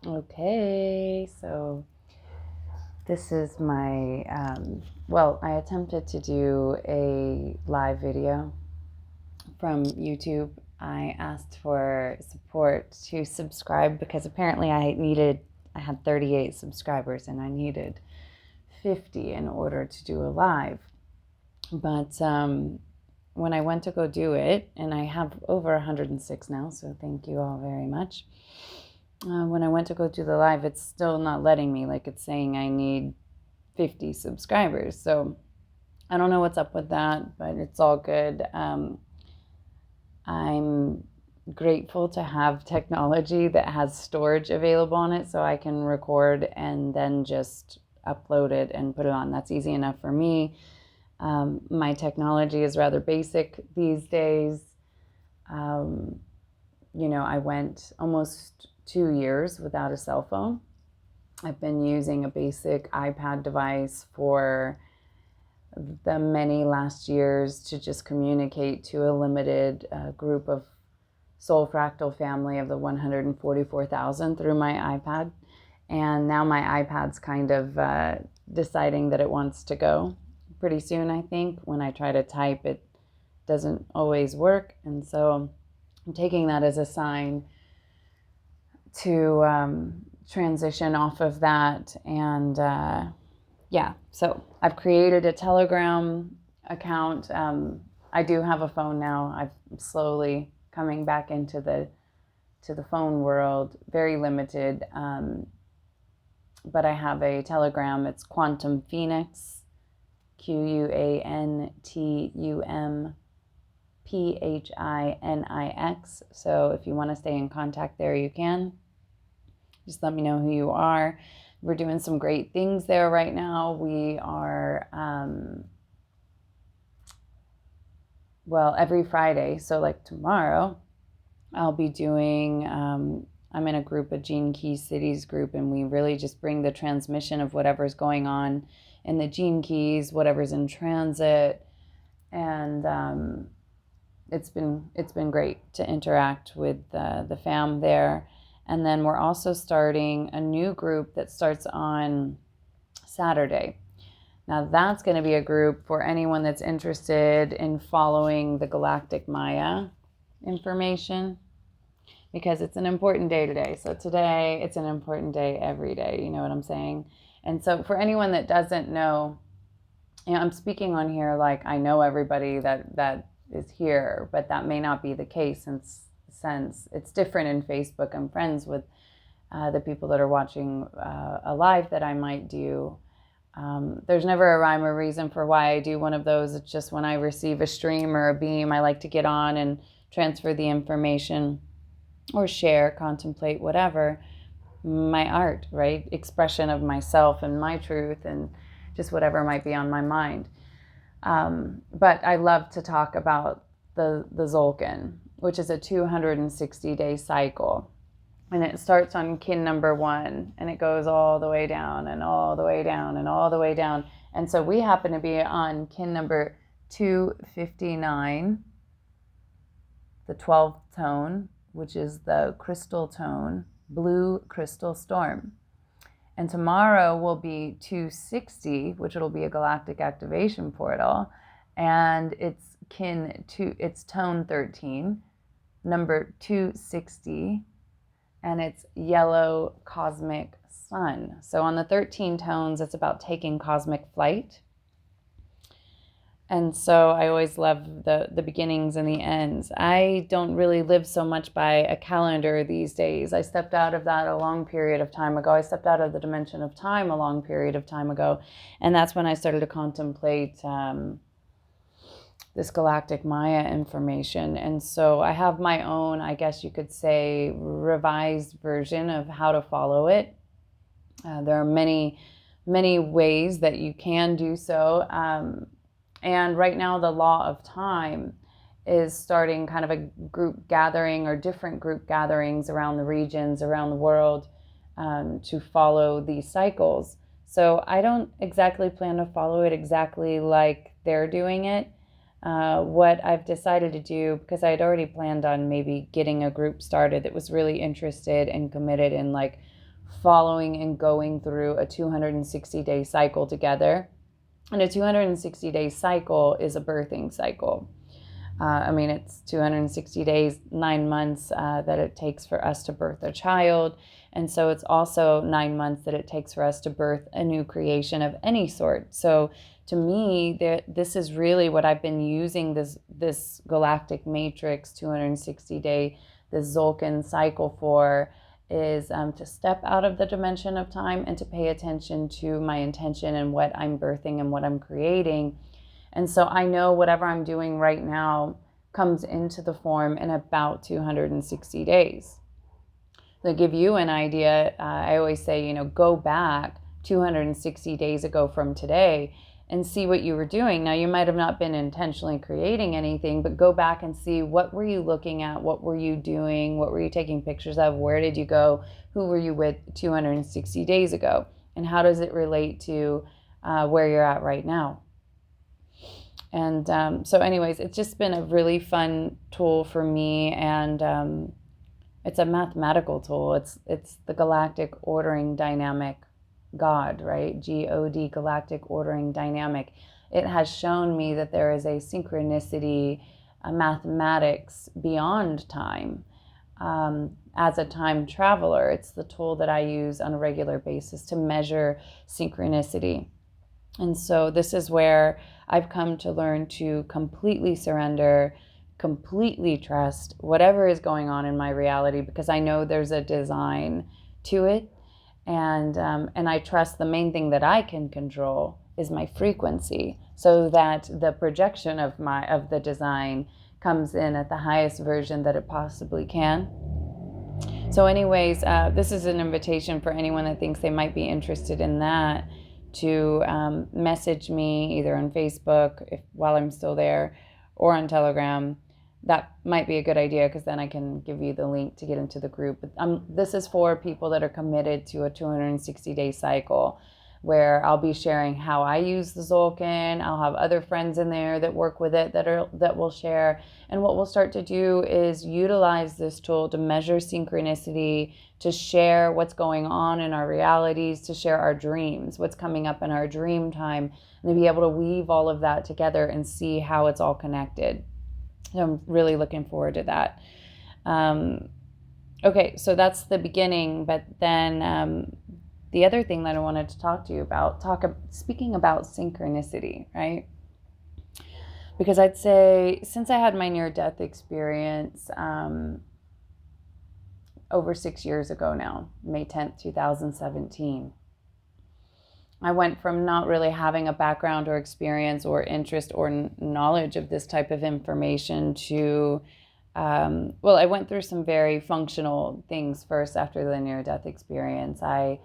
Okay, so this is my, I attempted to do a live video from YouTube. I asked for support to subscribe because apparently I had 38 subscribers and I needed 50 in order to do a live. But when I went to go do it, and I have over 106 now, so thank you all very much. When I went to go do the live, it's still not letting me. Like it's saying I need 50 subscribers. So I don't know what's up with that, but it's all good. I'm grateful to have technology that has storage available on it so I can record and then just upload it and put it on. That's easy enough for me. My technology is rather basic these days. Um, I went almost 2 years without a cell phone. I've been using a basic iPad device for the many last years to just communicate to a limited group of Soul Fractal family of the 144,000 through my iPad. And now my iPad's kind of deciding that it wants to go pretty soon, I think. When I try to type, it doesn't always work. And so I'm taking that as a sign to transition off of that. And so I've created a Telegram account. I do have a phone now. I'm slowly coming back into the phone world, very limited. But I have a Telegram. It's Quantum Phoenix, QuantumPhinix. So if you want to stay in contact there, you can. Just let me know who you are. We're doing some great things there right now. We are, every Friday. So like tomorrow, I'll be doing, I'm in a group, a Gene Key Cities group, and we really just bring the transmission of whatever's going on in the Gene Keys, whatever's in transit. And it's been great to interact with the fam there. And then we're also starting a new group that starts on Saturday. Now that's going to be a group for anyone that's interested in following the Galactic Maya information, because it's an important day today. So today, it's an important day every day. You know what I'm saying? And so for anyone that doesn't know, I'm speaking on here like I know everybody that is here, but that may not be the case since it's different in Facebook. I'm friends with the people that are watching a live that I might do. There's never a rhyme or reason for why I do one of those. It's just when I receive a stream or a beam, I like to get on and transfer the information or share, contemplate, whatever, my art, right? Expression of myself and my truth and just whatever might be on my mind. But I love to talk about the Tzolk'in, which is a 260-day cycle. And it starts on kin number 1, and it goes all the way down and all the way down and all the way down. And so we happen to be on kin number 259, the 12th tone, which is the crystal tone, blue crystal storm. And tomorrow will be 260, which will be a galactic activation portal. And it's it's tone 13, number 260, and it's yellow cosmic sun. So on the 13 tones, it's about taking cosmic flight. And so I always love the beginnings and the ends. I don't really live so much by a calendar these days. I stepped out of that a long period of time ago. I stepped out of the dimension of time a long period of time ago. And that's when I started to contemplate this galactic Maya information. And so I have my own, I guess you could say, revised version of how to follow it. There are many, many ways that you can do so. And right now, the law of time is starting kind of a group gathering or different group gatherings around the regions, around the world, to follow these cycles. So I don't exactly plan to follow it exactly like they're doing it. What I've decided to do, because I had already planned on maybe getting a group started that was really interested and committed in like following and going through a 260-day cycle together. And a 260-day cycle is a birthing cycle. It's 260 days, 9 months that it takes for us to birth a child. And so it's also 9 months that it takes for us to birth a new creation of any sort. So to me, this is really what I've been using this galactic matrix 260-day, this Tzolk'in cycle for, is to step out of the dimension of time and to pay attention to my intention and what I'm birthing and what I'm creating. And so I know whatever I'm doing right now comes into the form in about 260 days. To give you an idea, I always say, go back 260 days ago from today and see what you were doing. Now, you might have not been intentionally creating anything, but go back and see, what were you looking at? What were you doing? What were you taking pictures of? Where did you go? Who were you with 260 days ago? And how does it relate to where you're at right now? And so anyways, it's just been a really fun tool for me. And it's a mathematical tool. It's the galactic ordering dynamic God, right? God, galactic ordering dynamic. It has shown me that there is a synchronicity, a mathematics beyond time. As a time traveler, it's the tool that I use on a regular basis to measure synchronicity. And so this is where I've come to learn to completely surrender, completely trust whatever is going on in my reality, because I know there's a design to it. And I trust the main thing that I can control is my frequency, so that the projection of the design comes in at the highest version that it possibly can. So anyways, this is an invitation for anyone that thinks they might be interested in that, to message me either on Facebook while I'm still there, or on Telegram. That might be a good idea, because then I can give you the link to get into the group. This is for people that are committed to a 260-day cycle, where I'll be sharing how I use the Tzolk'in. I'll have other friends in there that work with it that will share. And what we'll start to do is utilize this tool to measure synchronicity, to share what's going on in our realities, to share our dreams, what's coming up in our dream time, and to be able to weave all of that together and see how it's all connected. I'm really looking forward to that. Okay, so that's the beginning. But then the other thing that I wanted to talk to you about, speaking about synchronicity, right? Because I'd say, since I had my near-death experience over 6 years ago now, May 10th, 2017, I went from not really having a background or experience or interest or knowledge of this type of information to, I went through some very functional things first after the near-death experience. I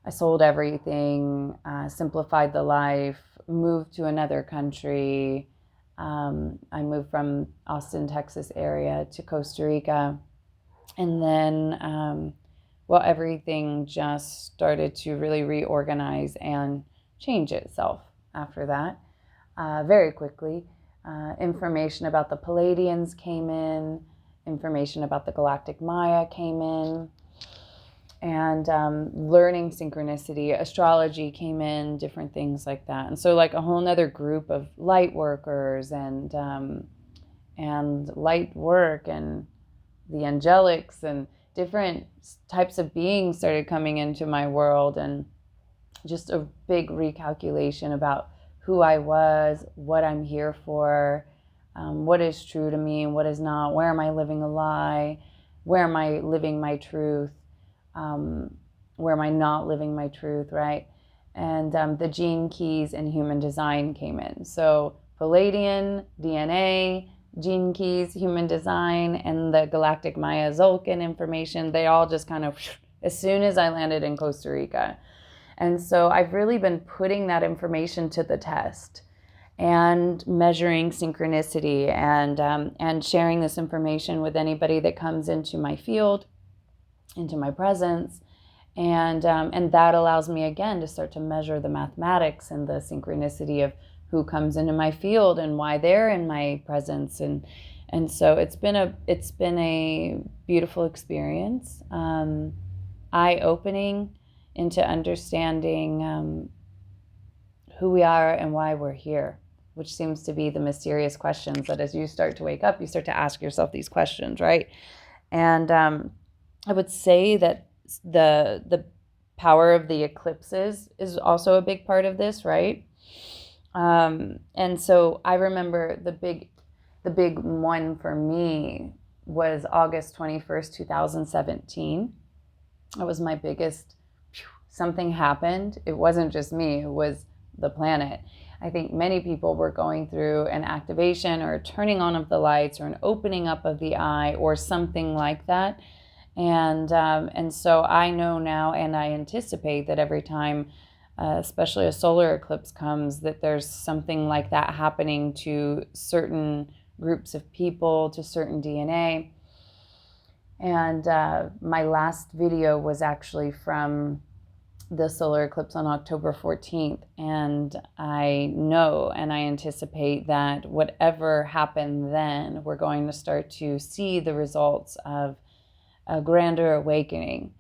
sold everything, simplified the life, moved to another country. I moved from Austin, Texas area to Costa Rica. And then everything just started to really reorganize and change itself after that very quickly. Information about the Pleiadians came in, information about the Galactic Maya came in, and learning synchronicity, astrology came in, different things like that. And so like a whole nother group of light workers and light work and the angelics and different types of beings started coming into my world, and just a big recalculation about who I was, what I'm here for, what is true to me and what is not, where am I living a lie, where am I living my truth, where am I not living my truth, right? And the gene keys and human design came in. So Pleiadian, DNA, gene keys, human design, and the Galactic Maya Tzolk'in information, they all just kind of, as soon as I landed in Costa Rica. And so I've really been putting that information to the test and measuring synchronicity and sharing this information with anybody that comes into my field, into my presence. And that allows me again to start to measure the mathematics and the synchronicity of who comes into my field and why they're in my presence. And so it's been a beautiful experience. eye-opening into understanding who we are and why we're here, which seems to be the mysterious questions that as you start to wake up, you start to ask yourself these questions, right? And I would say that the power of the eclipses is also a big part of this, right? And so I remember the big one for me was August 21st, 2017. It was my biggest, something happened. It wasn't just me, it was the planet. I think many people were going through an activation or a turning on of the lights or an opening up of the eye or something like that. And so I know now, and I anticipate that every time, especially a solar eclipse comes, that there's something like that happening to certain groups of people, to certain DNA. And my last video was actually from the solar eclipse on October 14th. And I know and I anticipate that whatever happened then, we're going to start to see the results of a grander awakening,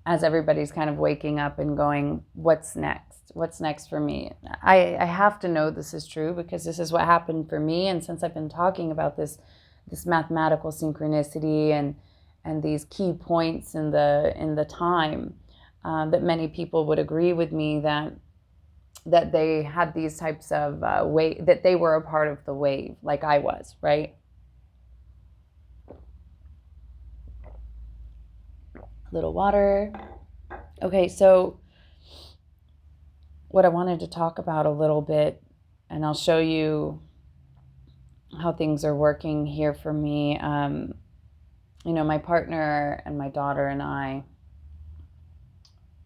as everybody's kind of waking up and going, what's next? What's next for me? I have to know this is true because this is what happened for me. And since I've been talking about this mathematical synchronicity and these key points in the time, that many people would agree with me that they had these types of wave, that they were a part of the wave like I was, right? Little water. Okay, so what I wanted to talk about a little bit, and I'll show you how things are working here for me. My partner and my daughter and I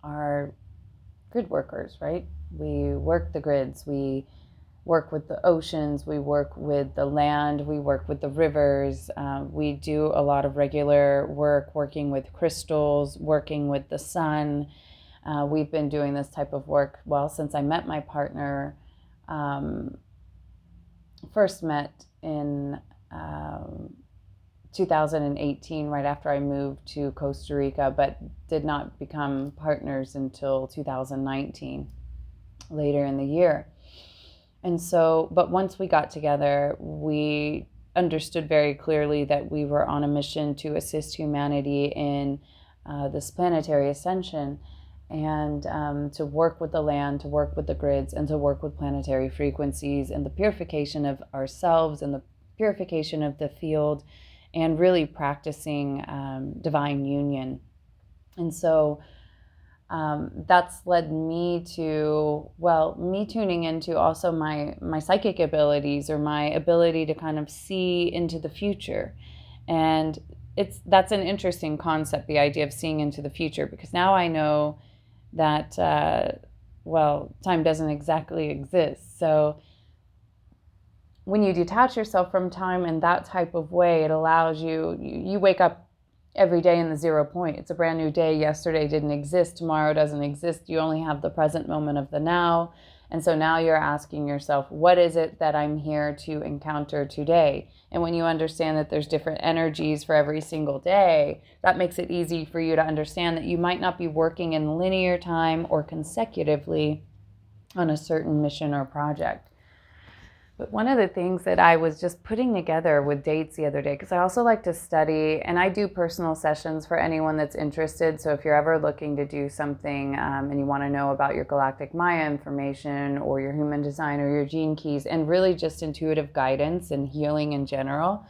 are grid workers, right? We work the grids. We work with the oceans. We work with the land. We work with the rivers. We do a lot of regular work, working with crystals, working with the sun. We've been doing this type of work, well, since I met my partner. First met in 2018, right after I moved to Costa Rica, but did not become partners until 2019, later in the year. And so, but once we got together, we understood very clearly that we were on a mission to assist humanity in this planetary ascension, and to work with the land, to work with the grids, and to work with planetary frequencies and the purification of ourselves and the purification of the field, and really practicing divine union. And so that's led me to, me tuning into also my psychic abilities, or my ability to kind of see into the future. And that's an interesting concept, the idea of seeing into the future, because now I know that, time doesn't exactly exist. So when you detach yourself from time in that type of way, it allows you wake up every day in the 0 point. It's a brand new day. Yesterday didn't exist. Tomorrow doesn't exist. You only have the present moment of the now. And so now you're asking yourself, what is it that I'm here to encounter today? And when you understand that there's different energies for every single day, that makes it easy for you to understand that you might not be working in linear time or consecutively on a certain mission or project. But one of the things that I was just putting together with dates the other day, because I also like to study, and I do personal sessions for anyone that's interested. So if you're ever looking to do something and you want to know about your Galactic Maya information or your human design or your gene keys, and really just intuitive guidance and healing in general,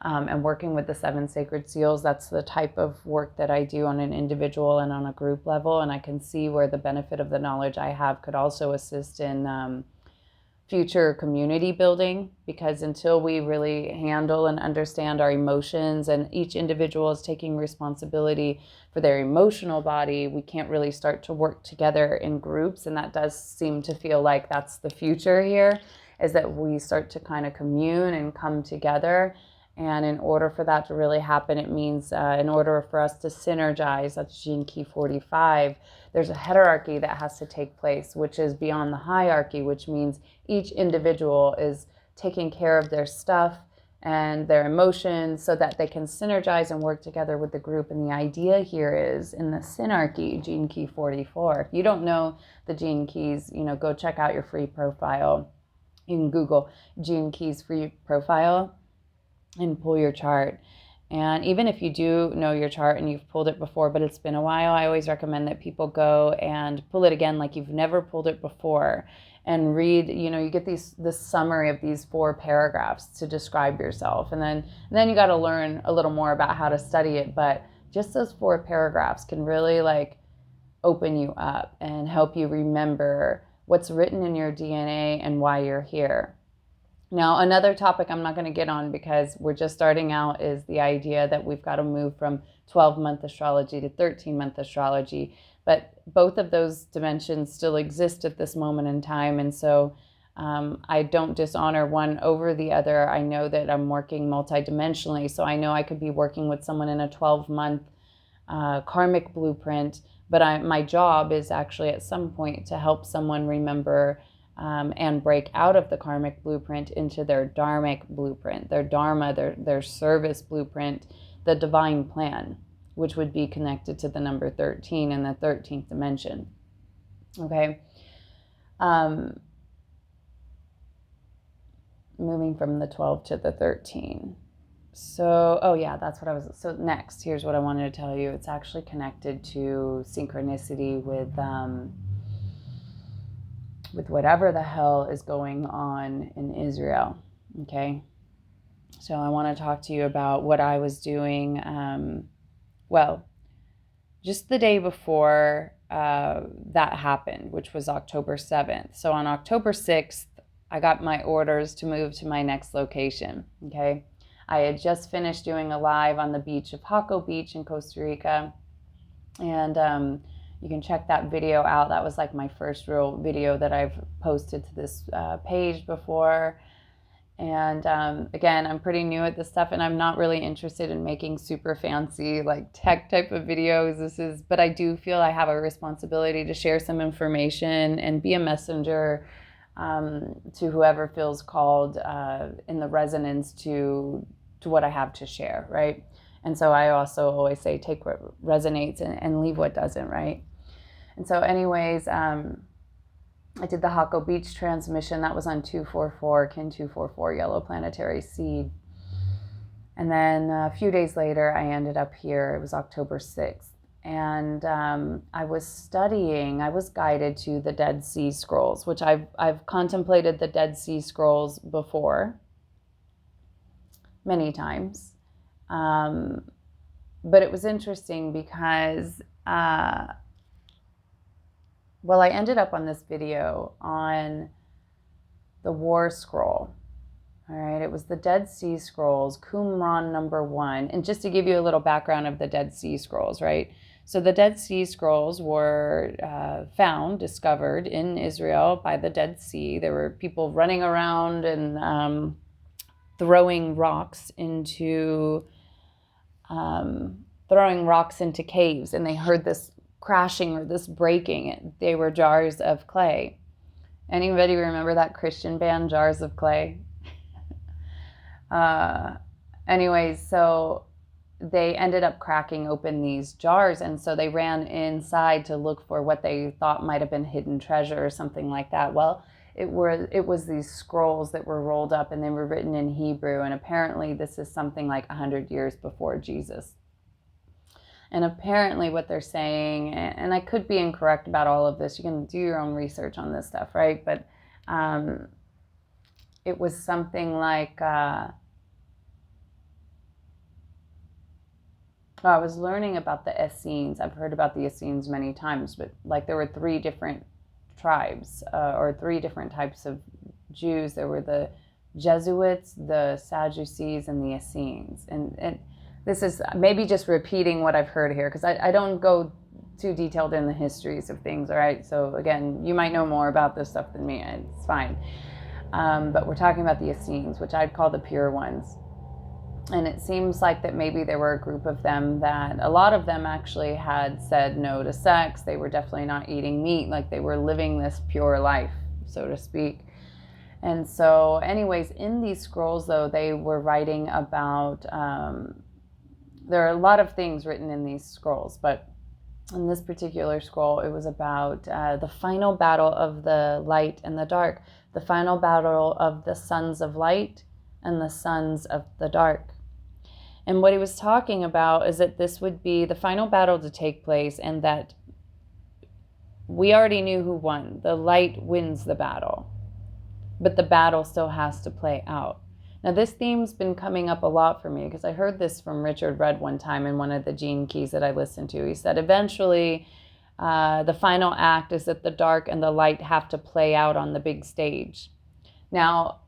and working with the 7 sacred seals, that's the type of work that I do on an individual and on a group level. And I can see where the benefit of the knowledge I have could also assist in future community building, because until we really handle and understand our emotions, and each individual is taking responsibility for their emotional body, we can't really start to work together in groups. And that does seem to feel like that's the future here, is that we start to kind of commune and come together. And in order for that to really happen, it means in order for us to synergize, that's Gene Key 45, there's a hierarchy that has to take place, which is beyond the hierarchy, which means each individual is taking care of their stuff and their emotions so that they can synergize and work together with the group. And the idea here is in the Synarchy, Gene Key 44. If you don't know the Gene Keys, go check out your free profile. You can Google Gene Keys free profile and pull your chart. And even if you do know your chart and you've pulled it before, but it's been a while, I always recommend that people go and pull it again like you've never pulled it before, and read, you get this summary of these 4 paragraphs to describe yourself. And then you got to learn a little more about how to study it. But just those 4 paragraphs can really open you up and help you remember what's written in your DNA and why you're here. Now, another topic I'm not going to get on because we're just starting out is the idea that we've got to move from 12-month astrology to 13-month astrology. But both of those dimensions still exist at this moment in time. And so I don't dishonor one over the other. I know that I'm working multidimensionally. So I know I could be working with someone in a 12-month karmic blueprint. But my job is actually at some point to help someone remember and break out of the karmic blueprint into their dharmic blueprint, their dharma, their service blueprint, the divine plan, which would be connected to the number 13 in the 13th dimension. Okay. Moving from the 12 to the 13. So, so next, here's what I wanted to tell you. It's actually connected to synchronicity with whatever the hell is going on in Israel. Okay. So I want to talk to you about what I was doing. Just the day before that happened, which was October 7th. So on October 6th, I got my orders to move to my next location. Okay. I had just finished doing a live on the beach of Jaco Beach in Costa Rica. And you can check that video out. That was my first real video that I've posted to this page before. And again, I'm pretty new at this stuff, and I'm not really interested in making super fancy tech type of videos. But I do feel I have a responsibility to share some information and be a messenger to whoever feels called in the resonance to what I have to share, right? And so I also always say, take what resonates and leave what doesn't, right? And so anyways, I did the Jaco Beach transmission. That was on 244, Kin 244, Yellow Planetary Seed. And then a few days later, I ended up here. It was October 6th. And I was guided to the Dead Sea Scrolls, which I've contemplated the Dead Sea Scrolls before, many times. But it was interesting because, I ended up on this video on the War Scroll. All right, it was the Dead Sea Scrolls, Qumran number 1. And just to give you a little background of the Dead Sea Scrolls, right? So the Dead Sea Scrolls were discovered in Israel by the Dead Sea. There were people running around and throwing rocks into caves, and they heard this crashing or this breaking. They were jars of clay. Anybody remember that Christian band, Jars of Clay? Anyways, so they ended up cracking open these jars, and so they ran inside to look for what they thought might have been hidden treasure or something like that. Well, it was these scrolls that were rolled up, and they were written in Hebrew, and apparently this is something like 100 years before Jesus. And apparently what they're saying, and I could be incorrect about all of this, you can do your own research on this stuff, right? But it was something like, I was learning about the Essenes. I've heard about the Essenes many times, but there were 3 different tribes or 3 different types of Jews. There were the Jesuits, the Sadducees, and the Essenes. And this is maybe just repeating what I've heard here, because I don't go too detailed in the histories of things, all right? So again, you might know more about this stuff than me, and it's fine. But we're talking about the Essenes, which I'd call the pure ones. And it seems like that maybe there were a group of them that a lot of them actually had said no to sex. They were definitely not eating meat, they were living this pure life, so to speak. And so anyways, in these scrolls, though, they were writing about, there are a lot of things written in these scrolls, but in this particular scroll, it was about the final battle of the light and the dark, the final battle of the sons of light and the sons of the dark. And what he was talking about is that this would be the final battle to take place, and that we already knew who won. The light wins the battle, but the battle still has to play out. Now, this theme's been coming up a lot for me because I heard this from Richard Rudd one time in one of the Gene Keys that I listened to. He said, eventually, the final act is that the dark and the light have to play out on the big stage. Now,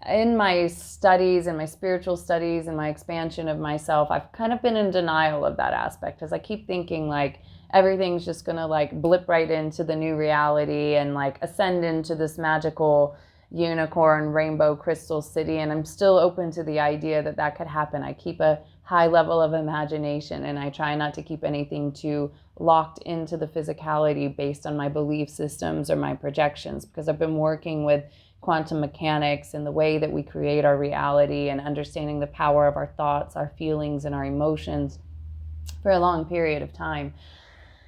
in my studies and my spiritual studies and my expansion of myself, I've kind of been in denial of that aspect, because I keep thinking like everything's just going to like blip right into the new reality and like ascend into this magical unicorn rainbow crystal city. And I'm still open to the idea that that could happen. I keep a high level of imagination, and I try not to keep anything too locked into the physicality based on my belief systems or my projections, because I've been working with quantum mechanics and the way that we create our reality and understanding the power of our thoughts, our feelings, and our emotions for a long period of time.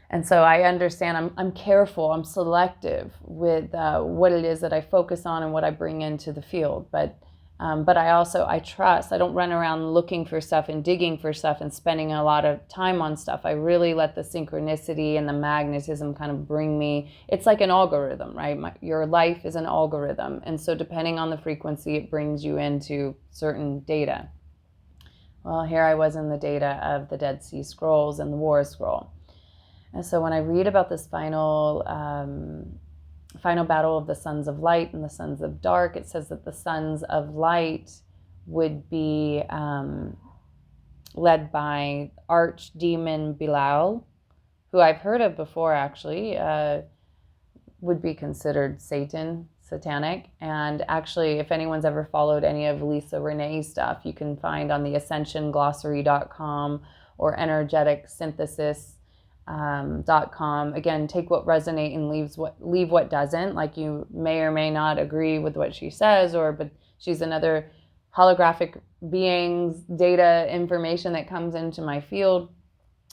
And so I understand I'm careful, I'm selective with what it is that I focus on and what I bring into the field. But I trust. I don't run around looking for stuff and digging for stuff and spending a lot of time on stuff. I really let the synchronicity and the magnetism kind of bring me. It's like an algorithm, right? Your life is an algorithm. And so depending on the frequency, it brings you into certain data. Well, here I was in the data of the Dead Sea Scrolls and the War Scroll. And so when I read about this final battle of the sons of light and the sons of dark, it says that the sons of light would be led by archdemon Belial, who I've heard of before actually, would be considered satanic. And actually, if anyone's ever followed any of Lisa Renee's stuff, you can find on the ascensionglossary.com or energeticsynthesis.com. Again, take what resonates and leave what doesn't. Like, you may or may not agree with what she says, but she's another holographic being's data information that comes into my field.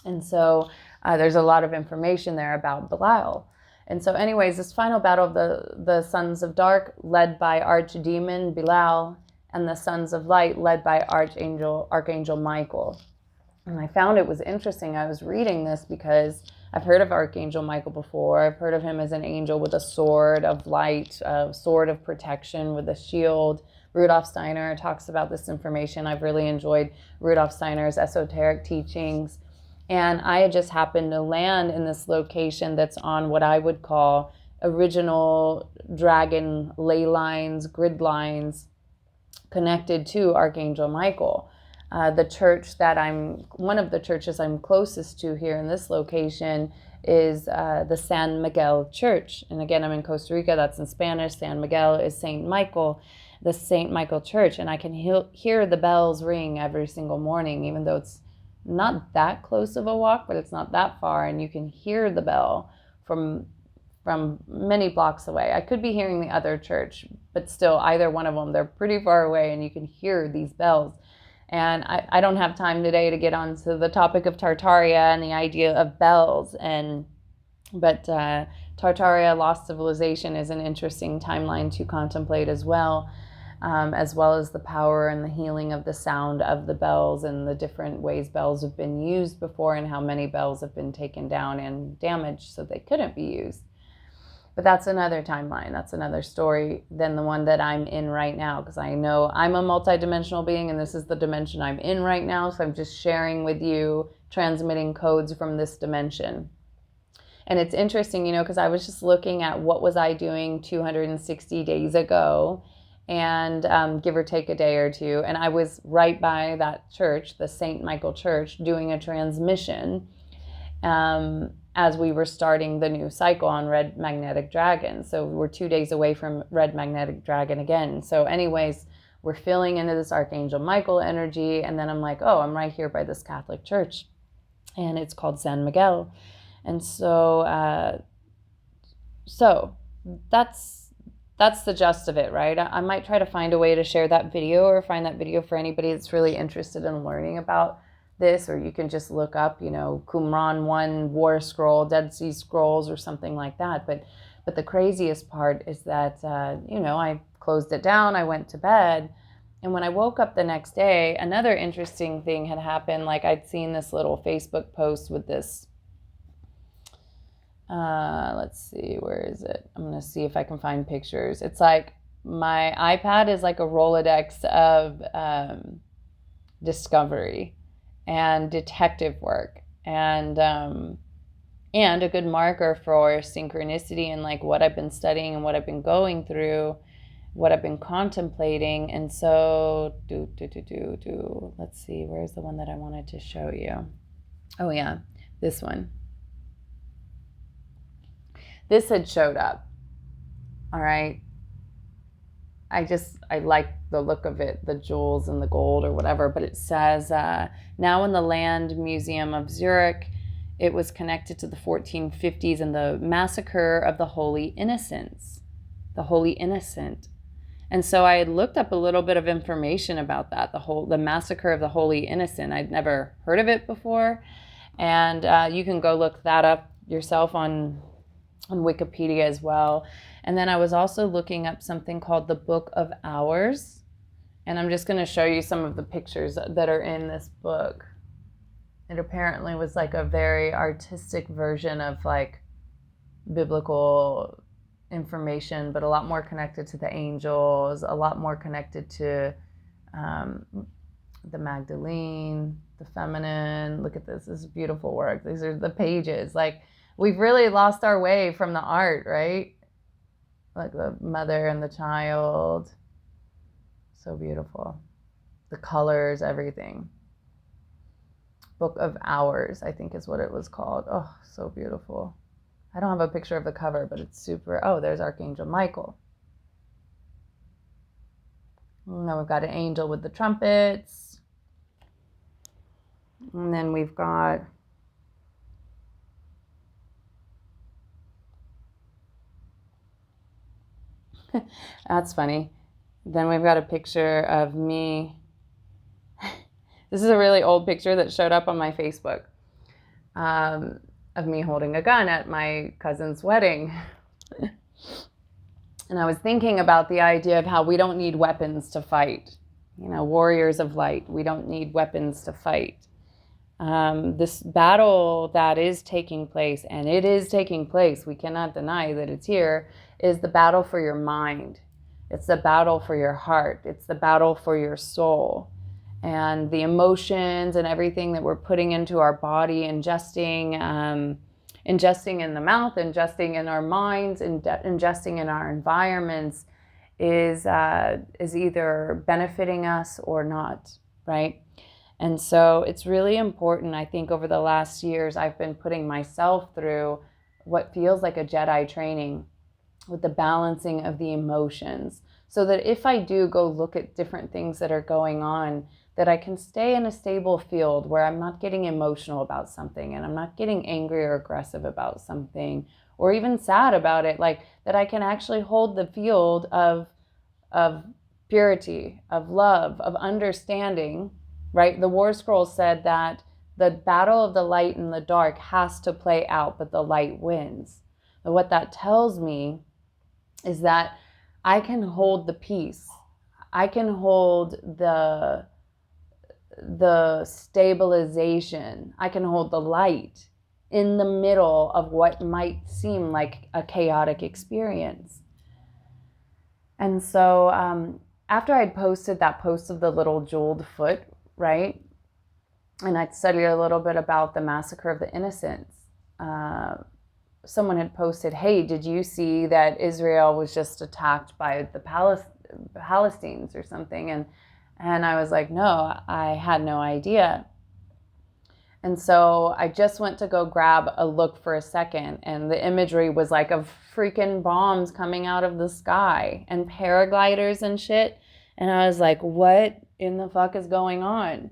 And so there's a lot of information there about Belial. And so anyways, this final battle of the sons of dark led by archdemon Belial and the sons of light led by Archangel Michael. And I found it was interesting. I was reading this because I've heard of Archangel Michael before. I've heard of him as an angel with a sword of light, a sword of protection with a shield. Rudolf Steiner talks about this information. I've really enjoyed Rudolf Steiner's esoteric teachings. And I had just happened to land in this location that's on what I would call original dragon ley lines, grid lines connected to Archangel Michael. The church one of the churches I'm closest to here in this location is the San Miguel Church. And again, I'm in Costa Rica, that's in Spanish. San Miguel is Saint Michael, the Saint Michael Church. And I can hear the bells ring every single morning, even though it's not that close of a walk, but it's not that far. And you can hear the bell from many blocks away. I could be hearing the other church, but still, either one of them, they're pretty far away, and you can hear these bells. And I don't have time today to get onto the topic of Tartaria and the idea of bells. But Tartaria, Lost Civilization, is an interesting timeline to contemplate as well as the power and the healing of the sound of the bells and the different ways bells have been used before, and how many bells have been taken down and damaged so they couldn't be used. But that's another timeline. That's another story than the one that I'm in right now, because I know I'm a multidimensional being, and this is the dimension I'm in right now. So I'm just sharing with you, transmitting codes from this dimension. And it's interesting, because I was just looking at what was I doing 260 days ago, and give or take a day or two. And I was right by that church, the St. Michael Church, doing a transmission as we were starting the new cycle on Red Magnetic Dragon. So we're 2 days away from Red Magnetic Dragon again. So anyways, we're filling into this Archangel Michael energy. And then I'm like, oh, I'm right here by this Catholic church. And it's called San Miguel. And so that's that's the gist of it, right? I might try to find a way to share that video or find that video for anybody that's really interested in learning about this, or you can just look up, Qumran 1 War Scroll, Dead Sea Scrolls, or something like that. But the craziest part is that, I closed it down, I went to bed, and when I woke up the next day, another interesting thing had happened. Like, I'd seen this little Facebook post with this, let's see, where is it? I'm going to see if I can find pictures. It's like, my iPad is like a Rolodex of discovery and detective work, and a good marker for synchronicity and like what I've been studying and what I've been going through, what I've been contemplating. And so let's see, where's the one that I wanted to show you? Oh yeah, this one. This had showed up. All right. I like the look of it, the jewels and the gold or whatever, but it says, now in the Land Museum of Zurich, it was connected to the 1450s and the massacre of the Holy Innocents, the Holy Innocent. And so I had looked up a little bit of information about that, the massacre of the Holy Innocent. I'd never heard of it before. And you can go look that up yourself on Wikipedia as well. And then I was also looking up something called the Book of Hours. And I'm just going to show you some of the pictures that are in this book. It apparently was like a very artistic version of like biblical information, but a lot more connected to the angels, a lot more connected to the Magdalene, the feminine. Look at this. This is beautiful work. These are the pages. Like, we've really lost our way from the art, right? Like the mother and the child. So beautiful. The colors, everything. Book of Hours, I think is what it was called. Oh, so beautiful. I don't have a picture of the cover, but it's super. Oh, there's Archangel Michael. Now we've got an angel with the trumpets. And then we've got that's funny. Then we've got a picture of me. This is a really old picture that showed up on my Facebook of me holding a gun at my cousin's wedding. And I was thinking about the idea of how we don't need weapons to fight. Warriors of light, we don't need weapons to fight. This battle that is taking place, and it is taking place, we cannot deny that it's here, is the battle for your mind. It's the battle for your heart. It's the battle for your soul. And the emotions and everything that we're putting into our body, ingesting in the mouth, ingesting in our minds, ingesting in our environments is either benefiting us or not, right? And so it's really important. I think over the last years, I've been putting myself through what feels like a Jedi training with the balancing of the emotions, so that if I do go look at different things that are going on, that I can stay in a stable field where I'm not getting emotional about something, and I'm not getting angry or aggressive about something, or even sad about it, like that I can actually hold the field of purity, of love, of understanding, right? The War Scroll said that the battle of the light and the dark has to play out, but the light wins. And what that tells me is that I can hold the peace. I can hold the stabilization. I can hold the light in the middle of what might seem like a chaotic experience. And so after I'd posted that post of the little jeweled foot, right? And I'd studied a little bit about the massacre of the innocents. Someone had posted, hey, did you see that Israel was just attacked by the Palestinians or something? And I was like, no, I had no idea. And so I just went to go grab a look for a second, and the imagery was like of freaking bombs coming out of the sky and paragliders and shit. And I was like, what in the fuck is going on?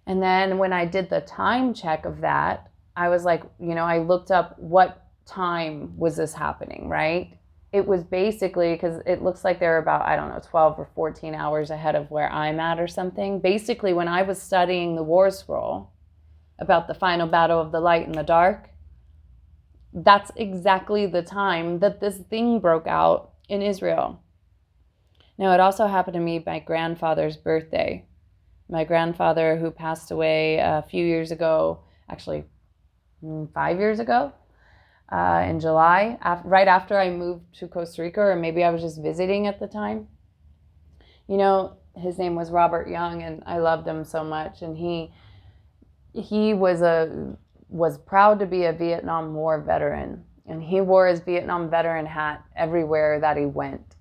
And then when I did the time check of that, I was like, I looked up what time was this happening, right? it was basically, because it looks like they're about, I don't know, 12 or 14 hours ahead of where I'm at or something. Basically, when I was studying the War Scroll about the final battle of the light and the dark, that's exactly the time that this thing broke out in Israel. Now, it also happened to me my grandfather's birthday. My grandfather, who passed away a few years ago, actually 5 years ago, in July, right after I moved to Costa Rica, or maybe I was just visiting at the time. You know, his name was Robert Young, and I loved him so much. And he was proud to be a Vietnam War veteran, and he wore his Vietnam veteran hat everywhere that he went.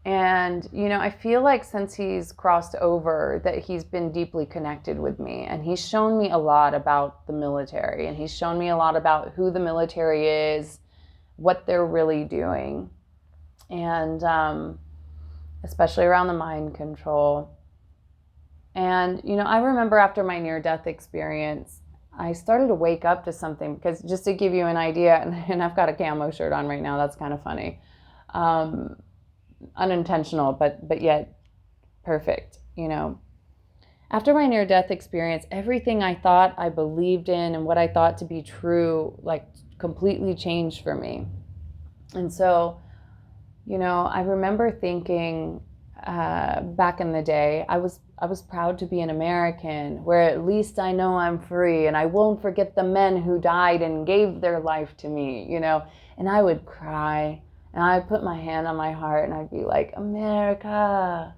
And, you know, I feel like since he's crossed over that he's been deeply connected with me, and he's shown me a lot about the military, and he's shown me a lot about who the military is, what they're really doing, and especially around the mind control. And, you know, I remember after my near-death experience, I started to wake up to something, because just to give you an idea, and I've got a camo shirt on right now, that's kind of funny. Unintentional, but yet perfect, you know. After my near-death experience, everything I thought I believed in and what I thought to be true, like, completely changed for me. And so, you know, I remember thinking back in the day, I was proud to be an American, where at least I know I'm free and I won't forget the men who died and gave their life to me, you know. And I would cry. And I'd put my hand on my heart and I'd be like, America,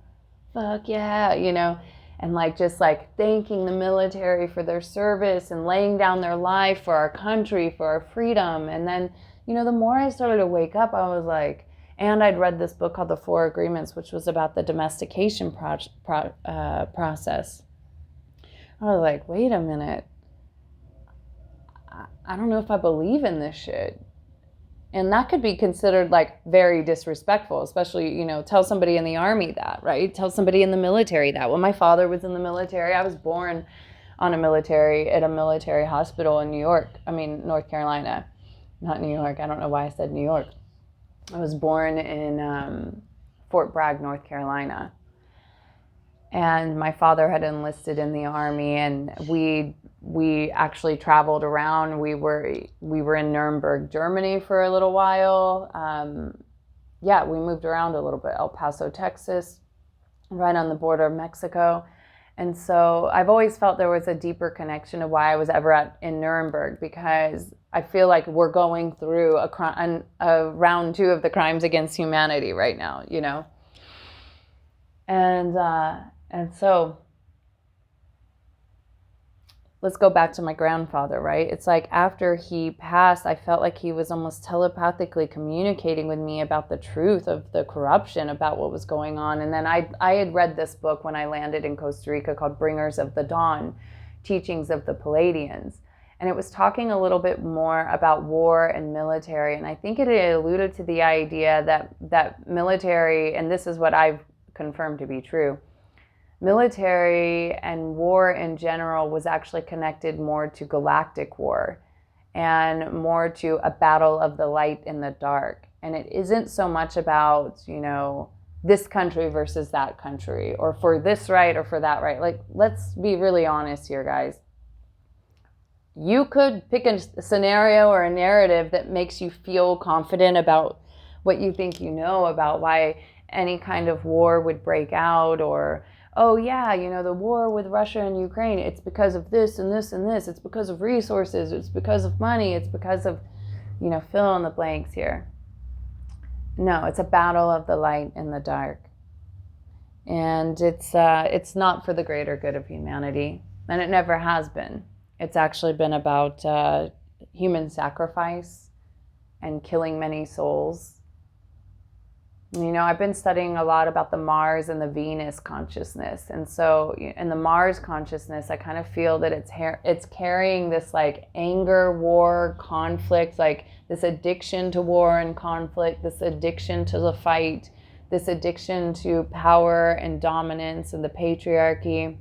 fuck yeah, you know, and like just like thanking the military for their service and laying down their life for our country, for our freedom. And then, you know, the more I started to wake up, I was like, and I'd read this book called The Four Agreements, which was about the domestication process. I was like, wait a minute. I don't know if I believe in this shit. And that could be considered like very disrespectful, especially, you know, tell somebody in the army that, right? Tell somebody in the military that. When my father was in the military, I was born at a military hospital in North Carolina, not New York. I don't know why I said New York. I was born in Fort Bragg, North Carolina. And my father had enlisted in the army, and we actually traveled around. We were in Nuremberg, Germany for a little while. We moved around a little bit. El Paso, Texas, right on the border of Mexico. And so I've always felt there was a deeper connection to why I was ever in Nuremberg, because I feel like we're going through a round 2 of the crimes against humanity right now, you know. And so let's go back to my grandfather, right? It's like after he passed, I felt like he was almost telepathically communicating with me about the truth of the corruption, about what was going on. And then I had read this book when I landed in Costa Rica called Bringers of the Dawn, Teachings of the Pleiadians. And it was talking a little bit more about war and military. And I think it alluded to the idea that military, and this is what I've confirmed to be true, military and war in general was actually connected more to galactic war and more to a battle of the light and the dark. And it isn't so much about, you know, this country versus that country, or for this right or for that right. Like, let's be really honest here, guys. You could pick a scenario or a narrative that makes you feel confident about what you think you know about why any kind of war would break out, or, oh yeah, you know, the war with Russia and Ukraine, it's because of this and this and this. It's because of resources. It's because of money. It's because of, you know, fill in the blanks here. No, it's a battle of the light and the dark. And it's not for the greater good of humanity. And it never has been. It's actually been about human sacrifice and killing many souls. You know, I've been studying a lot about the Mars and the Venus consciousness. And so in the Mars consciousness, I kind of feel that it's carrying this like anger, war, conflict, like this addiction to war and conflict, this addiction to the fight, this addiction to power and dominance and the patriarchy.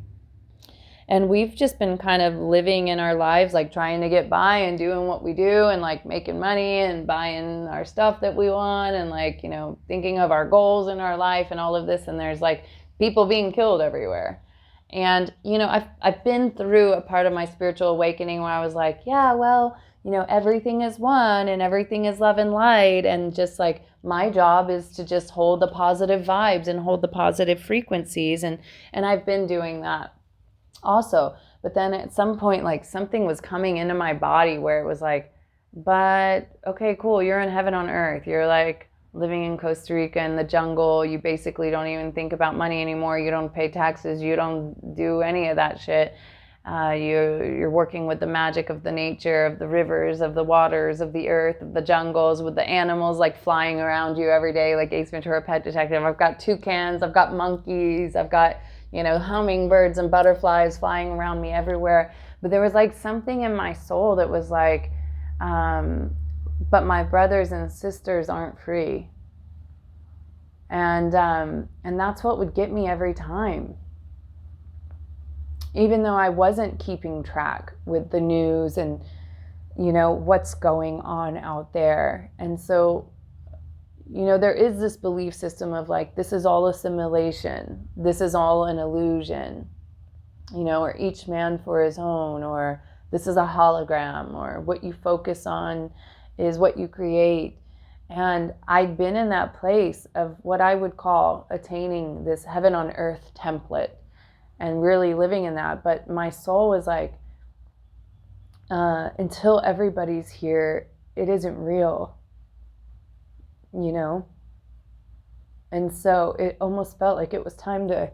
And we've just been kind of living in our lives, like trying to get by and doing what we do and like making money and buying our stuff that we want and like, you know, thinking of our goals in our life and all of this. And there's like people being killed everywhere. And, you know, I've been through a part of my spiritual awakening where I was like, yeah, well, you know, everything is one and everything is love and light. And just like my job is to just hold the positive vibes and hold the positive frequencies. And I've been doing that also. But then at some point, like something was coming into my body where it was like, but okay, cool. You're in heaven on earth. You're like living in Costa Rica in the jungle. You basically don't even think about money anymore. You don't pay taxes. You don't do any of that shit. You're working with the magic of the nature, of the rivers, of the waters, of the earth, of the jungles, with the animals like flying around you every day, like Ace Ventura Pet Detective. I've got toucans, I've got monkeys, I've got, you know, hummingbirds and butterflies flying around me everywhere. But there was like something in my soul that was like, but my brothers and sisters aren't free. And that's what would get me every time. Even though I wasn't keeping track with the news and, you know, what's going on out there. And so, you know, there is this belief system of like, this is all assimilation. This is all an illusion, you know, or each man for his own, or this is a hologram, or what you focus on is what you create. And I'd been in that place of what I would call attaining this heaven on earth template and really living in that. But my soul was like, until everybody's here, it isn't real, you know? And so it almost felt like it was time to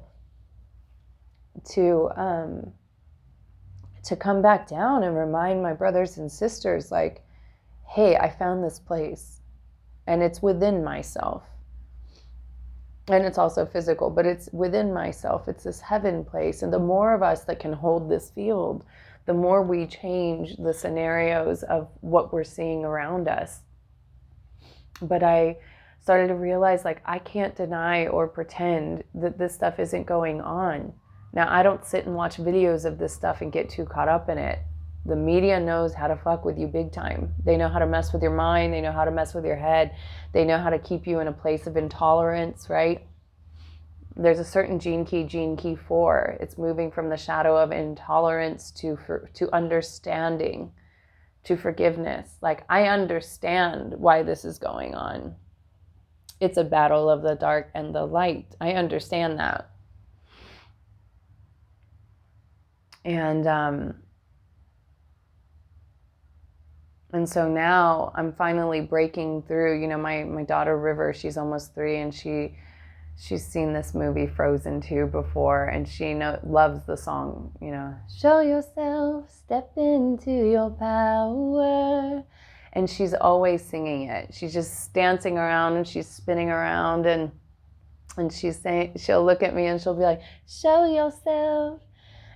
come back down and remind my brothers and sisters, like, hey, I found this place and it's within myself. And it's also physical, but it's within myself. It's this heaven place. And the more of us that can hold this field, the more we change the scenarios of what we're seeing around us. But I started to realize, like, I can't deny or pretend that this stuff isn't going on. Now, I don't sit and watch videos of this stuff and get too caught up in it. The media knows how to fuck with you big time. They know how to mess with your mind. They know how to mess with your head. They know how to keep you in a place of intolerance, right? There's a certain gene key 4. It's moving from the shadow of intolerance to understanding, to forgiveness. Like, I understand why this is going on. It's a battle of the dark and the light. I understand that. And so now I'm finally breaking through. You know, my daughter River, she's almost 3, and she's seen this movie Frozen 2 before, and she loves the song, you know, show yourself, step into your power. And she's always singing it. She's just dancing around and she's spinning around, and she's saying, she'll look at me and she'll be like, show yourself.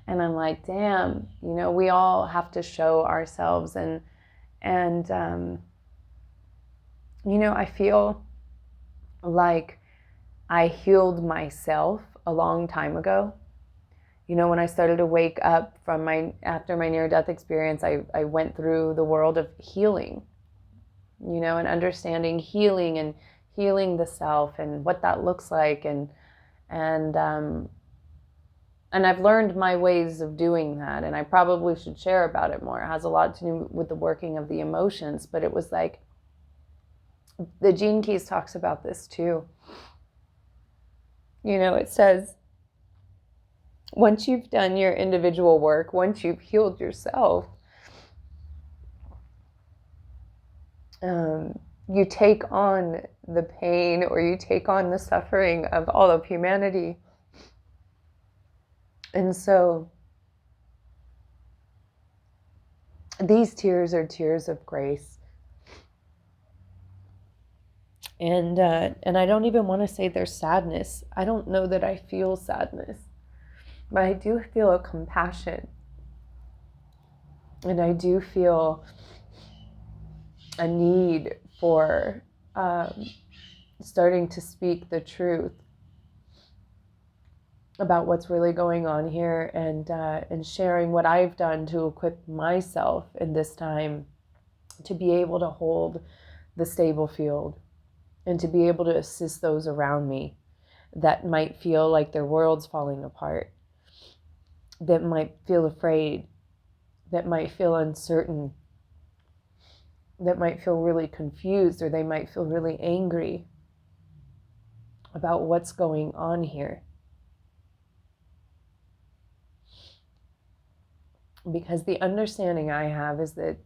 And I'm like, damn, you know, we all have to show ourselves. And you know, I feel like I healed myself a long time ago. You know, when I started to wake up from after my near-death experience, I went through the world of healing, you know, and understanding healing and healing the self and what that looks like. And I've learned my ways of doing that, and I probably should share about it more. It has a lot to do with the working of the emotions, but it was like, the Gene Keys talks about this too. You know, it says, once you've done your individual work, once you've healed yourself, you take on the pain, or you take on the suffering of all of humanity. And so these tears are tears of grace. And I don't even want to say there's sadness. I don't know that I feel sadness, but I do feel a compassion. And I do feel a need for starting to speak the truth. about what's really going on here, and sharing what I've done to equip myself in this time to be able to hold the stable field and to be able to assist those around me that might feel like their world's falling apart, that might feel afraid, that might feel uncertain, that might feel really confused, or they might feel really angry about what's going on here. Because the understanding I have is that,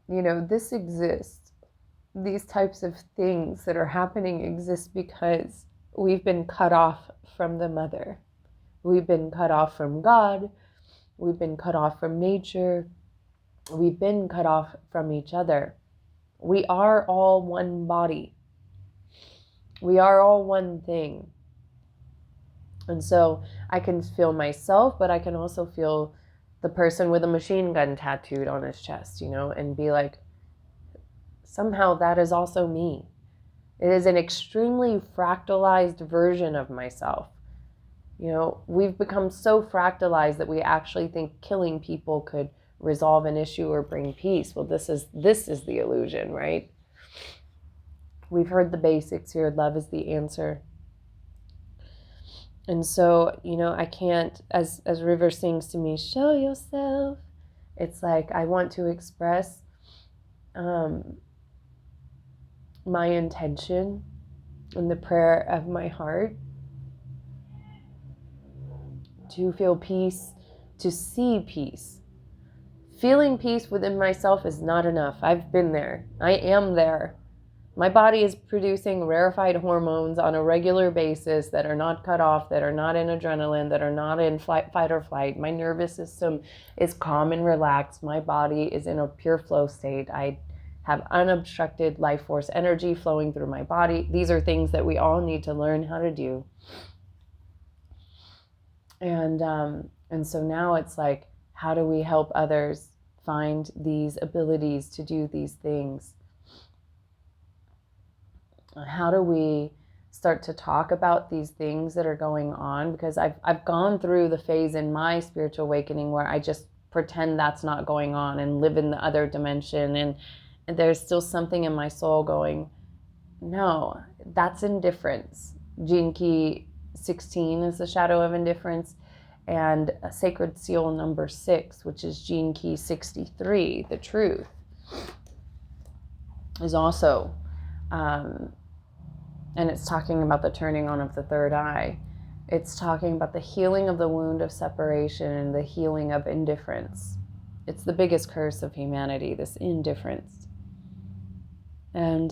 this exists. These types of things that are happening exist because we've been cut off from the mother. We've been cut off from God. We've been cut off from nature. We've been cut off from each other. We are all one body. We are all one thing. And so I can feel myself, but I can also feel the person with a machine gun tattooed on his chest, and be like, somehow that is also me. It is an extremely fractalized version of myself. We've become so fractalized that we actually think killing people could resolve an issue or bring peace. Well, this is the illusion, right? We've heard the basics here. Love is the answer. And so, I can't, as River sings to me, show yourself. It's like I want to express my intention in the prayer of my heart to feel peace, to see peace. Feeling peace within myself is not enough. I've been there. I am there. My body is producing rarefied hormones on a regular basis that are not cut off, that are not in adrenaline, that are not in fight or flight. My nervous system is calm and relaxed. My body is in a pure flow state. I have unobstructed life force energy flowing through my body. These are things that we all need to learn how to do. And so now it's like, how do we help others find these abilities to do these things? How do we start to talk about these things that are going on? Because I've gone through the phase in my spiritual awakening where I just pretend that's not going on and live in the other dimension. And there's still something in my soul going, no, that's indifference. Gene Key 16 is the shadow of indifference. And Sacred Seal number 6, which is Gene Key 63, the truth, is also, and it's talking about the turning on of the third eye. It's talking about the healing of the wound of separation and the healing of indifference. It's the biggest curse of humanity, this indifference. And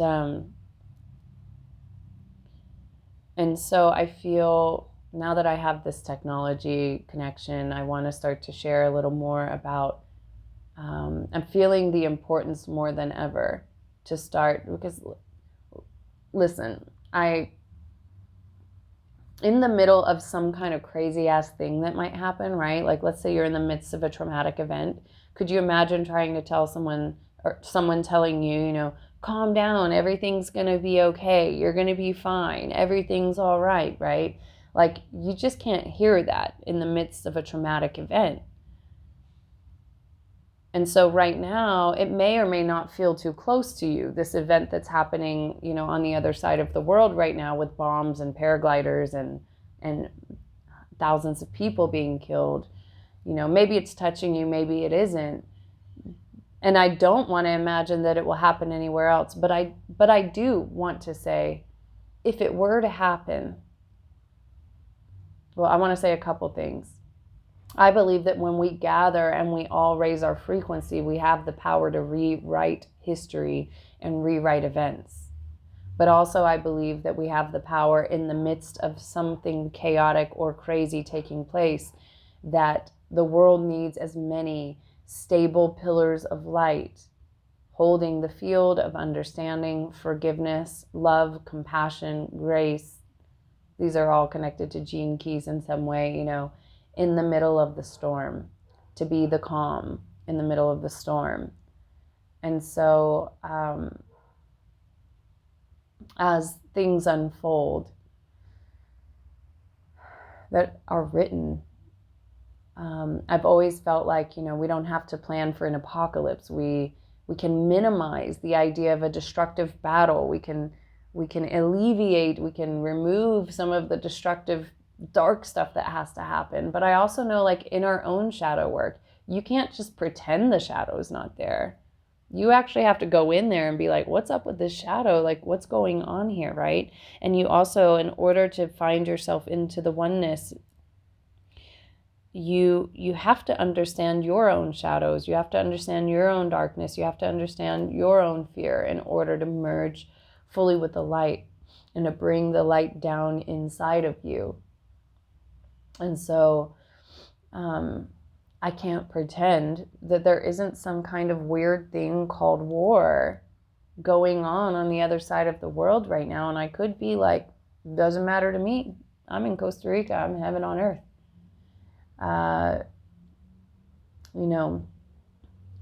so I feel now that I have this technology connection, I want to start to share a little more about, I'm feeling the importance more than ever to start, because listen, in the middle of some kind of crazy ass thing that might happen, right? Like, let's say you're in the midst of a traumatic event. Could you imagine trying to tell someone, or someone telling you, calm down, everything's going to be okay, you're going to be fine, everything's all right, right? Like, you just can't hear that in the midst of a traumatic event. And so right now, it may or may not feel too close to you, this event that's happening, on the other side of the world right now with bombs and paragliders and thousands of people being killed. Maybe it's touching you, maybe it isn't. And I don't want to imagine that it will happen anywhere else. But I do want to say, if it were to happen, well, I want to say a couple things. I believe that when we gather and we all raise our frequency, we have the power to rewrite history and rewrite events. But also I believe that we have the power in the midst of something chaotic or crazy taking place, that the world needs as many stable pillars of light holding the field of understanding, forgiveness, love, compassion, grace. These are all connected to gene keys in some way, in the middle of the storm, to be the calm in the middle of the storm. And so as things unfold, that are written. I've always felt like, we don't have to plan for an apocalypse. We can minimize the idea of a destructive battle. We can alleviate, we can remove some of the destructive dark stuff that has to happen. But I also know, like, in our own shadow work, you can't just pretend the shadow's not there. You actually have to go in there and be like, what's up with this shadow? Like, what's going on here, right? And you also, in order to find yourself into the oneness, you have to understand your own shadows. You have to understand your own darkness. You have to understand your own fear in order to merge fully with the light and to bring the light down inside of you. And so I can't pretend that there isn't some kind of weird thing called war going on the other side of the world right now. And I could be like, doesn't matter to me. I'm in Costa Rica. I'm heaven on earth.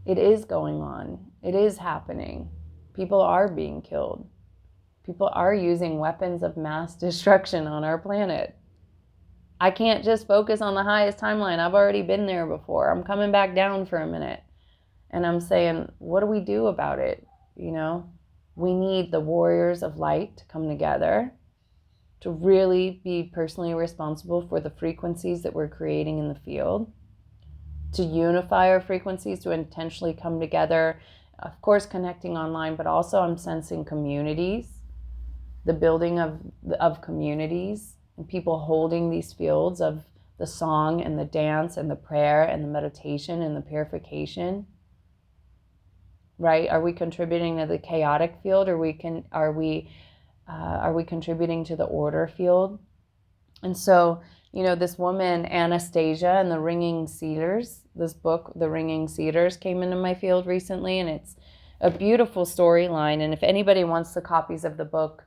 It is going on. It is happening. People are being killed. People are using weapons of mass destruction on our planet. I can't just focus on the highest timeline. I've already been there before. I'm coming back down for a minute. And I'm saying, what do we do about it? We need the warriors of light to come together to really be personally responsible for the frequencies that we're creating in the field, to unify our frequencies, to intentionally come together, of course, connecting online, but also I'm sensing communities, the building of communities, and people holding these fields of the song and the dance and the prayer and the meditation and the purification, right? Are we contributing to the chaotic field, or are we contributing to the order field? And so, this woman, Anastasia, and the Ringing Cedars, this book, The Ringing Cedars, came into my field recently, and it's a beautiful storyline. And if anybody wants the copies of the book,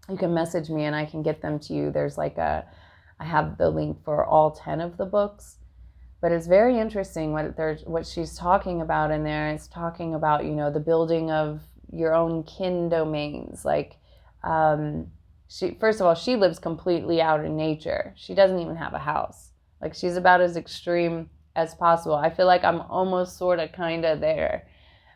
you can message me and I can get them to you. There's I have the link for all 10 of the books. But it's very interesting what she's talking about in there. It's talking about, the building of your own kin domains. First of all, she lives completely out in nature. She doesn't even have a house. She's about as extreme as possible. I feel like I'm almost sort of kind of there.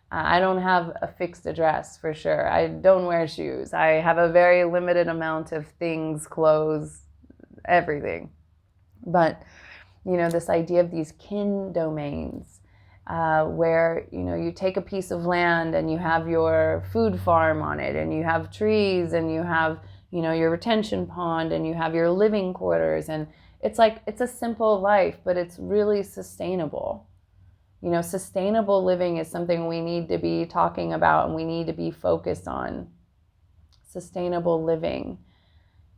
I don't have a fixed address for sure. I don't wear shoes. I have a very limited amount of things, clothes, everything. But, this idea of these kin domains, where, you take a piece of land and you have your food farm on it, and you have trees, and you have, your retention pond, and you have your living quarters. And it's a simple life, but it's really sustainable. Sustainable living is something we need to be talking about, and we need to be focused on. Sustainable living.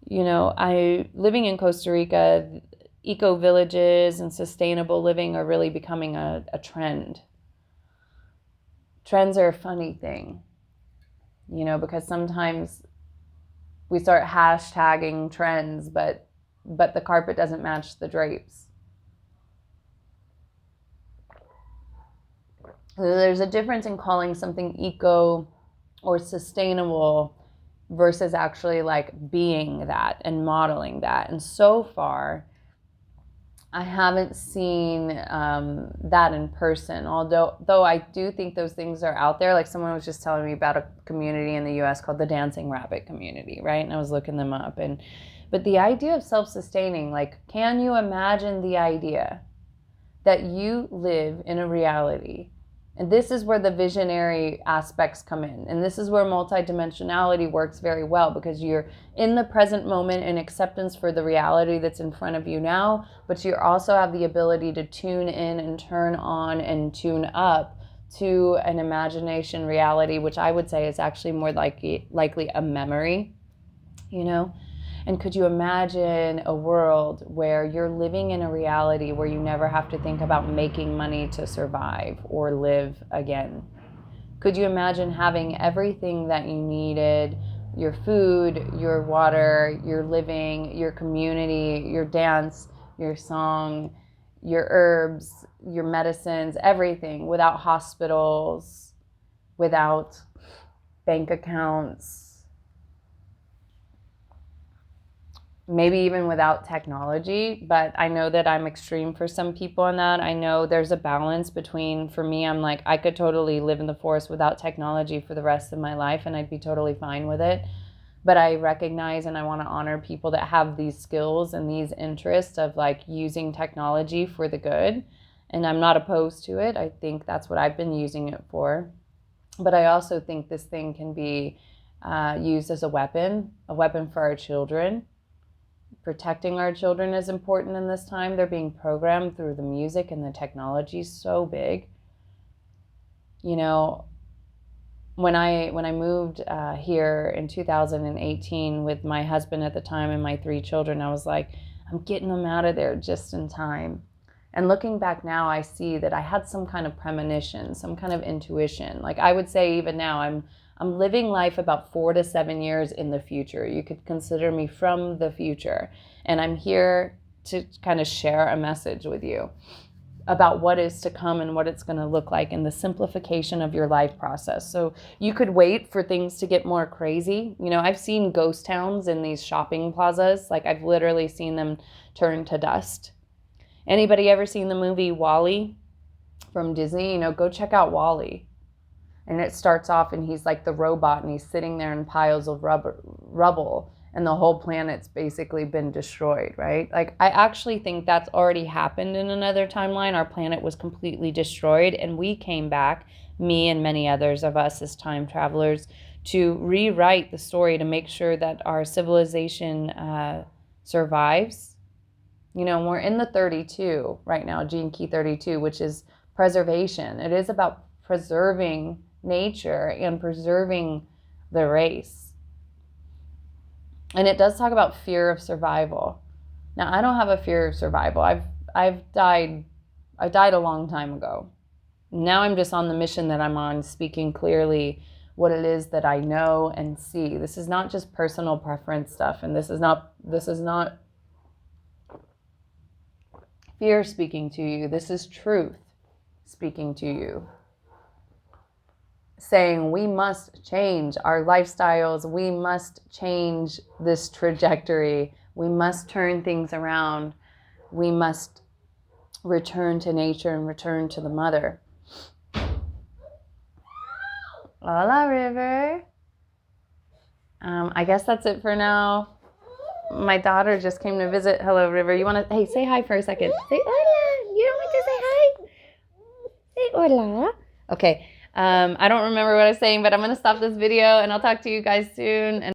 Living in Costa Rica, eco villages and sustainable living are really becoming a trend. Trends are a funny thing, because sometimes we start hashtagging trends, but the carpet doesn't match the drapes. There's a difference in calling something eco or sustainable versus actually being that and modeling that. And so far, I haven't seen that in person, though I do think those things are out there. Someone was just telling me about a community in the US called the Dancing Rabbit community, right? And I was looking them up. But the idea of self-sustaining, can you imagine the idea that you live in a reality? And this is where the visionary aspects come in. And this is where multidimensionality works very well, because you're in the present moment in acceptance for the reality that's in front of you now, but you also have the ability to tune in and turn on and tune up to an imagination reality, which I would say is actually more likely a memory, And could you imagine a world where you're living in a reality where you never have to think about making money to survive or live again? Could you imagine having everything that you needed, your food, your water, your living, your community, your dance, your song, your herbs, your medicines, everything, without hospitals, without bank accounts, maybe even without technology, but I know that I'm extreme for some people in that. I know there's a balance between, for me, I'm like, I could totally live in the forest without technology for the rest of my life and I'd be totally fine with it. But I recognize and I want to honor people that have these skills and these interests of like using technology for the good. And I'm not opposed to it. I think that's what I've been using it for. But I also think this thing can be used as a weapon for our children. Protecting our children is important in this time. They're being programmed through the music and the technology so big. You know, when I moved here in 2018 with my husband at the time and my 3 children, I was like, I'm getting them out of there just in time. And looking back now, I see that I had some kind of premonition, some kind of intuition. Like I would say even now, I'm living life about 4 to 7 years in the future. You could consider me from the future. And I'm here to kind of share a message with you about what is to come and what it's going to look like in the simplification of your life process. So you could wait for things to get more crazy. You know, I've seen ghost towns in these shopping plazas. Like I've literally seen them turn to dust. Anybody ever seen the movie WALL-E from Disney? You know, go check out WALL-E. And it starts off and he's like the robot and he's sitting there in piles of rubble and the whole planet's basically been destroyed, right? Like I actually think that's already happened in another timeline. Our planet was completely destroyed and we came back, me and many others of us as time travelers, to rewrite the story to make sure that our civilization survives. You know, we're in the 32 right now, Gene Key 32, which is preservation. It is about preserving nature and preserving the race. And it does talk about fear of survival. Now, I don't have a fear of survival. I died a long time ago. Now I'm just on the mission that I'm on, speaking clearly what it is that I know and see. This is not just personal preference stuff, and this is not fear speaking to you. This is truth speaking to you. Saying we must change our lifestyles. We must change this trajectory. We must turn things around. We must return to nature and return to the mother. Hola, River. I guess that's it for now. My daughter just came to visit. Hello, River. You want to, hey, say hi for a second. Say hola. You don't want to say hi? Say hola. Okay. I don't remember what I was saying, but I'm going to stop this video and I'll talk to you guys soon. And